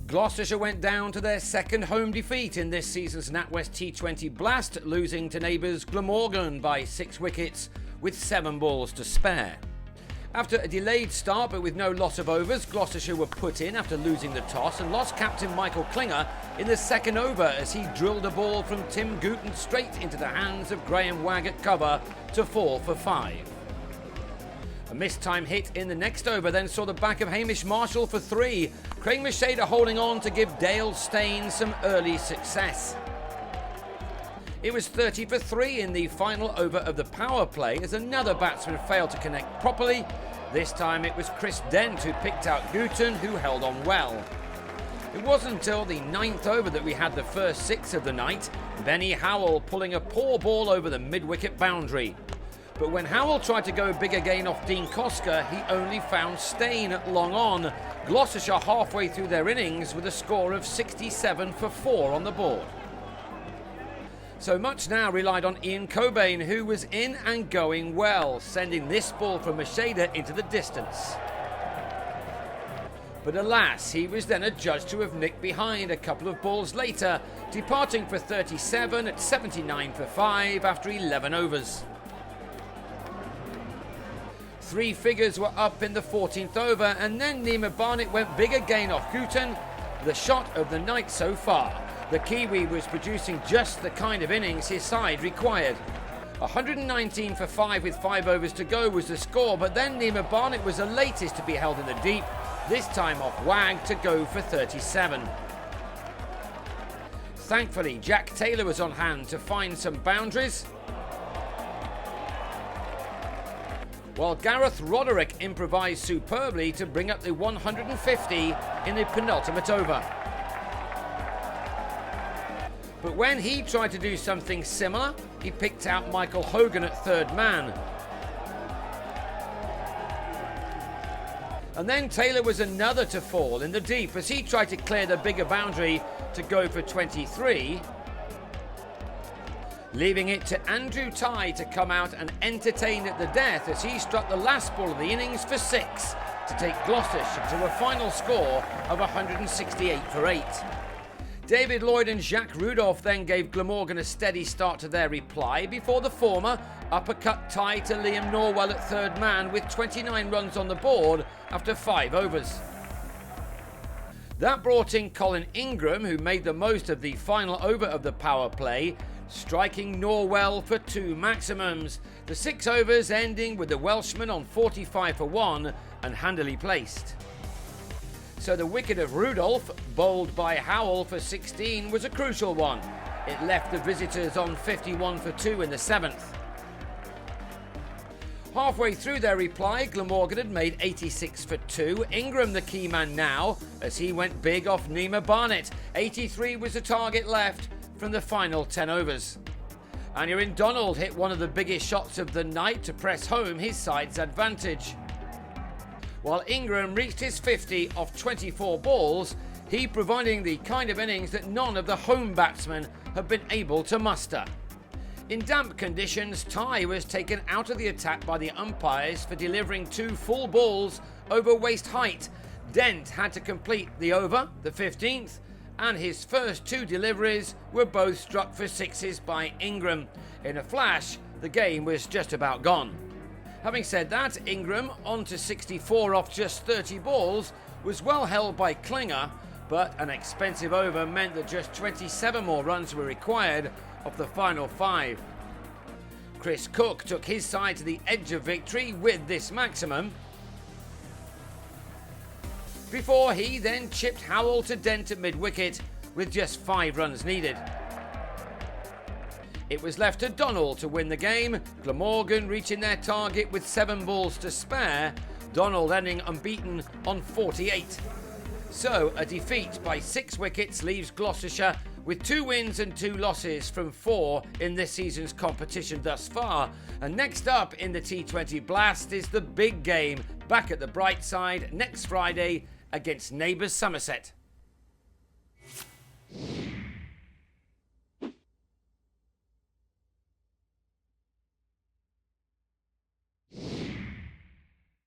Gloucestershire went down to their second home defeat in this season's NatWest T20 Blast, losing to neighbours Glamorgan by 6 wickets with 7 balls to spare. After a delayed start but with no loss of overs, Gloucestershire were put in after losing the toss and lost captain Michael Klinger in the second over as he drilled a ball from Tim Gooten straight into the hands of Graham Wagg at cover to fall for 5. A missed time hit in the next over then saw the back of Hamish Marshall for 3. Craig Macheda holding on to give Dale Steyn some early success. It was 30 for 3 in the final over of the power play as another batsman failed to connect properly. This time it was Chris Dent who picked out Gooten, who held on well. It wasn't until the 9th over that we had the first 6 of the night, Benny Howell pulling a poor ball over the mid-wicket boundary. But when Howell tried to go big again off Dean Koska, he only found Steyn at long on. Gloucestershire halfway through their innings with a score of 67 for 4 on the board. So much now relied on Ian Cobain, who was in and going well, sending this ball from Macheda into the distance. But alas, he was then adjudged to have nicked behind a couple of balls later, departing for 37 at 79 for 5 after 11 overs. 3 figures were up in the 14th over, and then Nima Barnett went big again off Gooten, the shot of the night so far. The Kiwi was producing just the kind of innings his side required. 119 for 5 with 5 overs to go was the score, but then Nima Barnett was the latest to be held in the deep, this time off Wagg to go for 37. Thankfully, Jack Taylor was on hand to find some boundaries, while Gareth Roderick improvised superbly to bring up the 150 in the penultimate over. But when he tried to do something similar, he picked out Michael Hogan at third man. And then Taylor was another to fall in the deep as he tried to clear the bigger boundary to go for 23, leaving it to Andrew Tye to come out and entertain at the death as he struck the last ball of the innings for 6 to take Gloucestershire to a final score of 168 for 8. David Lloyd and Jacques Rudolph then gave Glamorgan a steady start to their reply before the former uppercut Tye to Liam Norwell at third man with 29 runs on the board after 5 overs. That brought in Colin Ingram, who made the most of the final over of the power play, striking Norwell for 2 maximums, the 6 overs ending with the Welshman on 45 for 1 and handily placed. So the wicket of Rudolph, bowled by Howell for 16, was a crucial one. It left the visitors on 51 for 2 in the 7th. Halfway through their reply, Glamorgan had made 86 for 2. Ingram the key man now, as he went big off Nima Barnett. 83 was the target left from the final 10 overs. Anirin Donald hit one of the biggest shots of the night to press home his side's advantage. While Ingram reached his 50 off 24 balls, he providing the kind of innings that none of the home batsmen have been able to muster. In damp conditions, Tye was taken out of the attack by the umpires for delivering 2 full balls over waist height. Dent had to complete the over, the 15th, and his first 2 deliveries were both struck for 6s by Ingram. In a flash, the game was just about gone. Having said that, Ingram, on to 64 off just 30 balls, was well held by Klinger, but an expensive over meant that just 27 more runs were required of the final 5. Chris Cook took his side to the edge of victory with this maximum, before he then chipped Howell to Dent at mid-wicket with just 5 runs needed. It was left to Donald to win the game, Glamorgan reaching their target with 7 balls to spare, Donald ending unbeaten on 48. So a defeat by 6 wickets leaves Gloucestershire with 2 wins and 2 losses from 4 in this season's competition thus far. And next up in the T20 Blast is the big game back at the Brightside next Friday against neighbours Somerset.